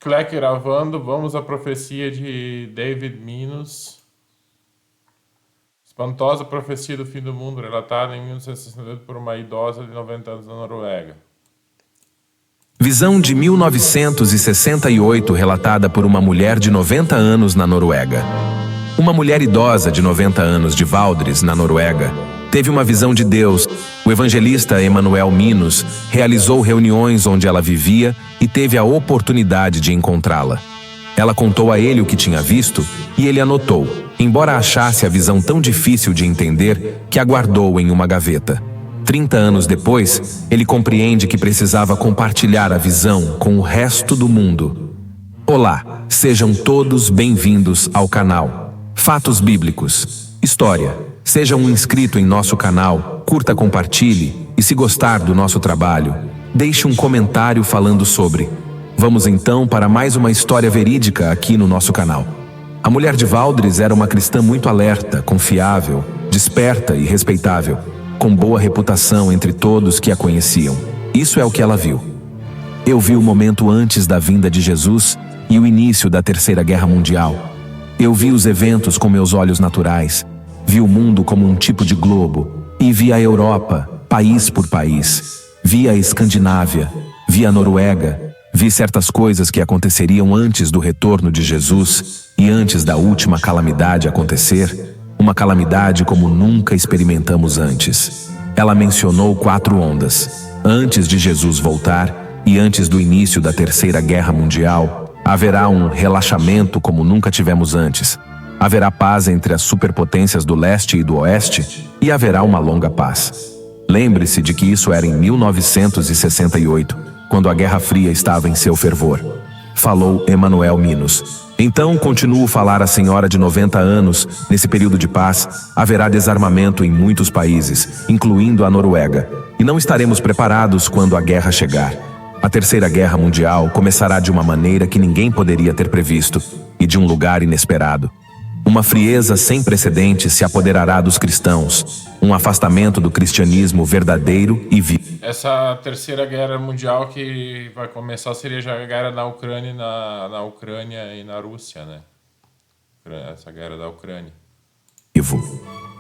Cleck gravando, vamos à profecia de David Minos. Espantosa profecia do fim do mundo, relatada em 1968 por uma idosa de 90 anos na Noruega. Visão de 1968, relatada por uma mulher de 90 anos na Noruega. Uma mulher idosa de 90 anos de Valdres, na Noruega, teve uma visão de Deus. O evangelista Emanuel Minos realizou reuniões onde ela vivia e teve a oportunidade de encontrá-la. Ela contou a ele o que tinha visto e ele anotou, embora achasse a visão tão difícil de entender que a guardou em uma gaveta. 30 anos depois, ele compreende que precisava compartilhar a visão com o resto do mundo. Olá, sejam todos bem-vindos ao canal Fatos Bíblicos, História. Seja um inscrito em nosso canal, curta, compartilhe e, se gostar do nosso trabalho, deixe um comentário falando sobre. Vamos então para mais uma história verídica aqui no nosso canal. A mulher de Valdres era uma cristã muito alerta, confiável, desperta e respeitável, com boa reputação entre todos que a conheciam. Isso é o que ela viu. Eu vi o momento antes da vinda de Jesus e o início da Terceira Guerra Mundial. Eu vi os eventos com meus olhos naturais. Vi o mundo como um tipo de globo e vi a Europa, país por país. Vi a Escandinávia, vi a Noruega, vi certas coisas que aconteceriam antes do retorno de Jesus e antes da última calamidade acontecer, uma calamidade como nunca experimentamos antes. Ela mencionou 4 ondas. Antes de Jesus voltar e antes do início da Terceira Guerra Mundial, haverá um relaxamento como nunca tivemos antes. Haverá paz entre as superpotências do leste e do oeste e haverá uma longa paz. Lembre-se de que isso era em 1968, quando a Guerra Fria estava em seu fervor. Falou Emanuel Minos. Então continuo falar a senhora de 90 anos, nesse período de paz, haverá desarmamento em muitos países, incluindo a Noruega, e não estaremos preparados quando a guerra chegar. A Terceira Guerra Mundial começará de uma maneira que ninguém poderia ter previsto, e de um lugar inesperado. Uma frieza sem precedentes se apoderará dos cristãos, um afastamento do cristianismo verdadeiro e vivo. Essa Terceira Guerra Mundial que vai começar seria já a guerra na Ucrânia, na Ucrânia e na Rússia, né? Essa guerra da Ucrânia.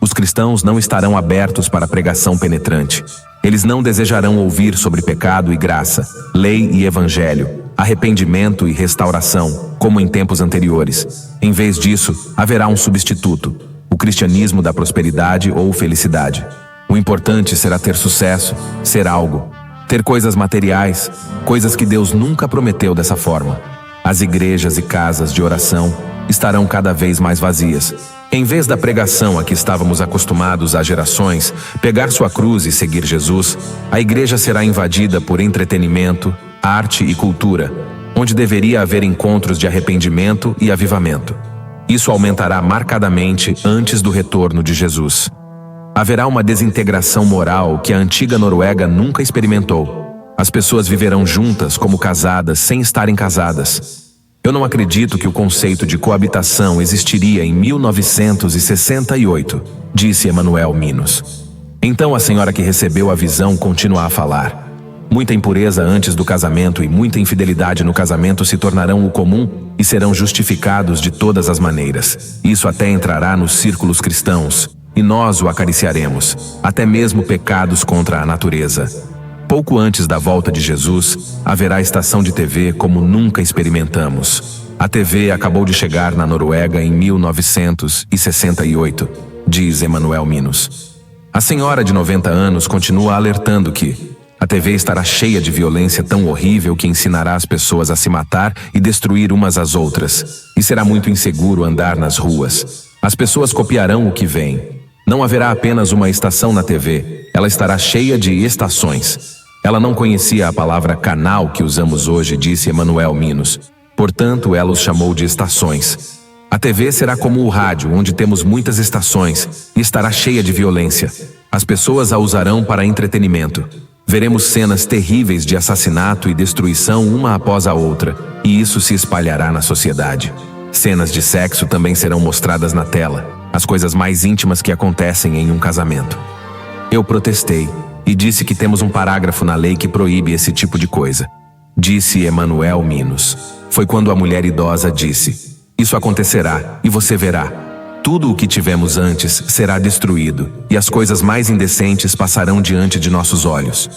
Os cristãos não estarão abertos para a pregação penetrante. Eles não desejarão ouvir sobre pecado e graça, lei e evangelho, arrependimento e restauração, como em tempos anteriores. Em vez disso, haverá um substituto, o cristianismo da prosperidade ou felicidade. O importante será ter sucesso, ser algo, ter coisas materiais, coisas que Deus nunca prometeu dessa forma. As igrejas e casas de oração estarão cada vez mais vazias. Em vez da pregação a que estávamos acostumados há gerações, pegar sua cruz e seguir Jesus, a igreja será invadida por entretenimento, arte e cultura, onde deveria haver encontros de arrependimento e avivamento. Isso aumentará marcadamente antes do retorno de Jesus. Haverá uma desintegração moral que a antiga Noruega nunca experimentou. As pessoas viverão juntas como casadas sem estarem casadas. Eu não acredito que o conceito de coabitação existiria em 1968, disse Emanuel Minos. Então a senhora que recebeu a visão continua a falar. Muita impureza antes do casamento e muita infidelidade no casamento se tornarão o comum e serão justificados de todas as maneiras. Isso até entrará nos círculos cristãos, e nós o acariciaremos, até mesmo pecados contra a natureza. Pouco antes da volta de Jesus, haverá estação de TV como nunca experimentamos. A TV acabou de chegar na Noruega em 1968, diz Emanuel Minos. A senhora de 90 anos continua alertando que a TV estará cheia de violência tão horrível que ensinará as pessoas a se matar e destruir umas às outras. E será muito inseguro andar nas ruas. As pessoas copiarão o que vem. Não haverá apenas uma estação na TV, ela estará cheia de estações. Ela não conhecia a palavra canal que usamos hoje, disse Emanuel Minos. Portanto, ela os chamou de estações. A TV será como o rádio, onde temos muitas estações, e estará cheia de violência. As pessoas a usarão para entretenimento. Veremos cenas terríveis de assassinato e destruição uma após a outra, e isso se espalhará na sociedade. Cenas de sexo também serão mostradas na tela, as coisas mais íntimas que acontecem em um casamento. Eu protestei e disse que temos um parágrafo na lei que proíbe esse tipo de coisa, disse Emanuel Minos. foi quando a mulher idosa disse: Isso acontecerá, e você verá. Tudo o que tivemos antes será destruído, e as coisas mais indecentes passarão diante de nossos olhos.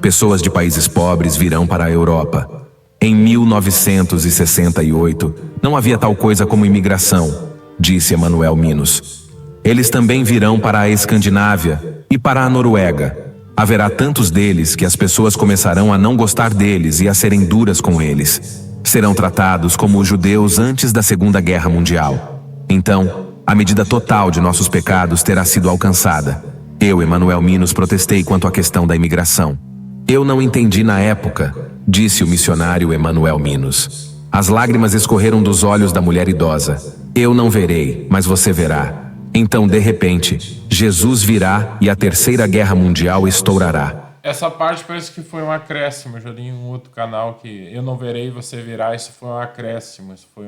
Pessoas de países pobres virão para a Europa. Em 1968, não havia tal coisa como imigração, disse Emanuel Minos. Eles também virão para a Escandinávia e para a Noruega. Haverá tantos deles que as pessoas começarão a não gostar deles e a serem duras com eles. Serão tratados como os judeus antes da Segunda Guerra Mundial. Então, a medida total de nossos pecados terá sido alcançada. Eu, Emanuel Minos, protestei quanto à questão da imigração. Eu não entendi na época, disse o missionário Emanuel Minos. As lágrimas escorreram dos olhos da mulher idosa. Eu não verei, mas você verá. Então, de repente, Jesus virá e a Terceira Guerra Mundial estourará. Essa parte parece que foi um acréscimo. Eu já li em um outro canal que eu não verei, você virá. Isso foi um acréscimo. Isso foi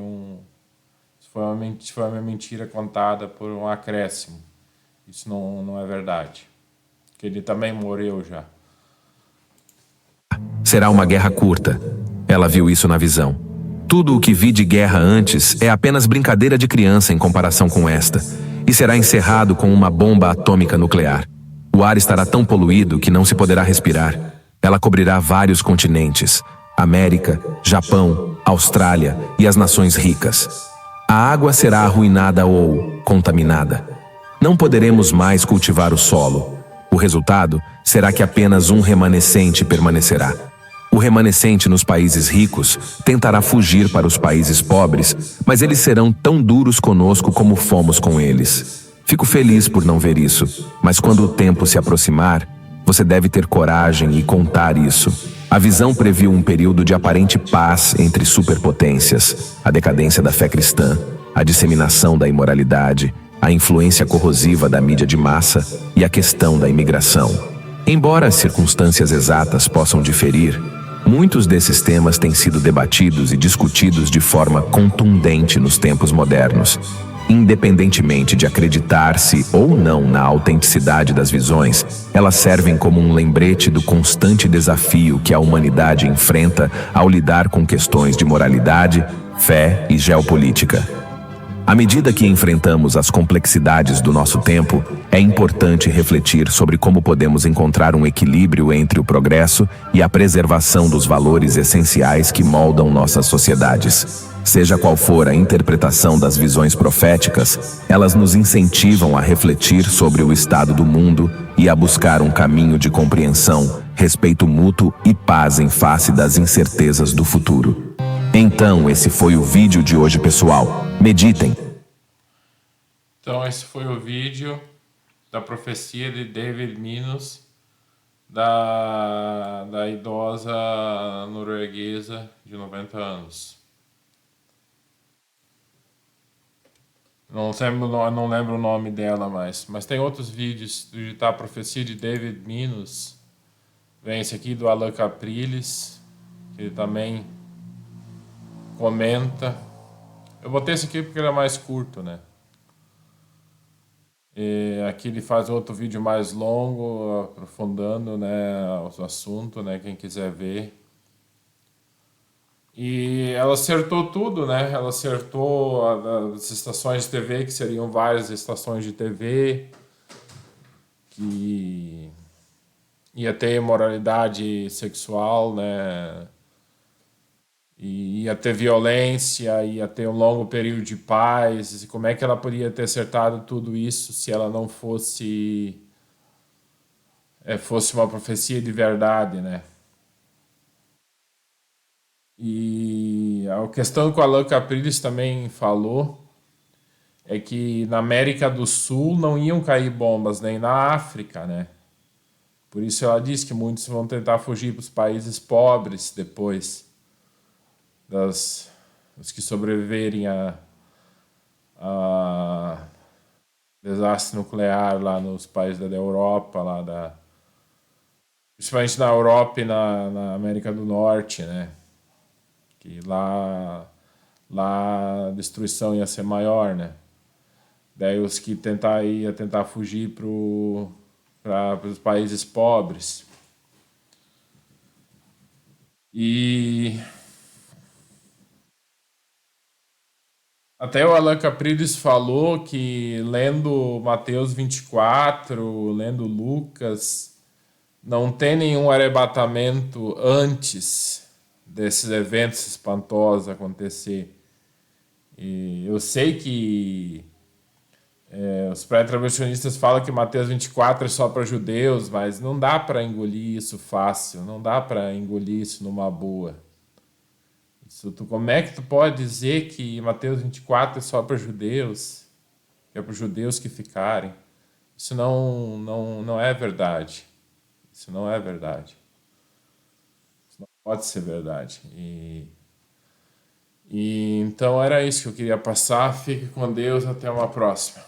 uma mentira contada por um acréscimo. Isso não é verdade. Que ele também morreu já. Será uma guerra curta. Ela viu isso na visão. Tudo o que vi de guerra antes é apenas brincadeira de criança em comparação com esta, e será encerrado com uma bomba atômica nuclear. O ar estará tão poluído que não se poderá respirar. Ela cobrirá vários continentes: América, Japão, Austrália e as nações ricas. A água será arruinada ou contaminada. Não poderemos mais cultivar o solo. O resultado será que apenas um remanescente permanecerá. O remanescente nos países ricos tentará fugir para os países pobres, mas eles serão tão duros conosco como fomos com eles. Fico feliz por não ver isso, mas quando o tempo se aproximar, você deve ter coragem e contar isso. A visão previu um período de aparente paz entre superpotências, a decadência da fé cristã, a disseminação da imoralidade, a influência corrosiva da mídia de massa e a questão da imigração. Embora as circunstâncias exatas possam diferir, muitos desses temas têm sido debatidos e discutidos de forma contundente nos tempos modernos. Independentemente de acreditar-se ou não na autenticidade das visões, elas servem como um lembrete do constante desafio que a humanidade enfrenta ao lidar com questões de moralidade, fé e geopolítica. À medida que enfrentamos as complexidades do nosso tempo, é importante refletir sobre como podemos encontrar um equilíbrio entre o progresso e a preservação dos valores essenciais que moldam nossas sociedades. Seja qual for a interpretação das visões proféticas, elas nos incentivam a refletir sobre o estado do mundo e a buscar um caminho de compreensão, respeito mútuo e paz em face das incertezas do futuro. Então, esse foi o vídeo de hoje, pessoal. Meditem. Então, esse foi o vídeo da profecia de David Minos, da idosa norueguesa de 90 anos. Não lembro o nome dela mais, mas tem outros vídeos da profecia de David Minos. Vem esse aqui do Alan Capriles, que ele também comenta. Eu botei esse aqui porque ele é mais curto, né? E aqui ele faz outro vídeo mais longo, aprofundando, né, o assunto, né, quem quiser ver. E ela acertou tudo, né? Ela acertou as estações de TV, que seriam várias estações de TV, que ia ter imoralidade sexual, né? E ia ter violência, ia ter um longo período de paz. E como é que ela poderia ter acertado tudo isso se ela não fosse uma profecia de verdade, né? E a questão que o Alan Capriles também falou é que na América do Sul não iam cair bombas, nem na África, né? Por isso ela diz que muitos vão tentar fugir para os países pobres depois. Os que sobreviverem a desastre nuclear lá nos países da Europa, principalmente na Europa e na América do Norte, né? Que lá a destruição ia ser maior, né? Daí os que ia tentar fugir para os países pobres. E Até o Alan Capriles falou que lendo Mateus 24, lendo Lucas, não tem nenhum arrebatamento antes desses eventos espantosos acontecer. E eu sei que os pré-tribulacionistas falam que Mateus 24 é só para judeus, mas não dá para engolir isso fácil, não dá para engolir isso numa boa. Como é que tu pode dizer que Mateus 24 é só para judeus? Que é para os judeus que ficarem? Isso não é verdade. Isso não é verdade. Isso não pode ser verdade. E então era isso que eu queria passar. Fique com Deus. Até uma próxima.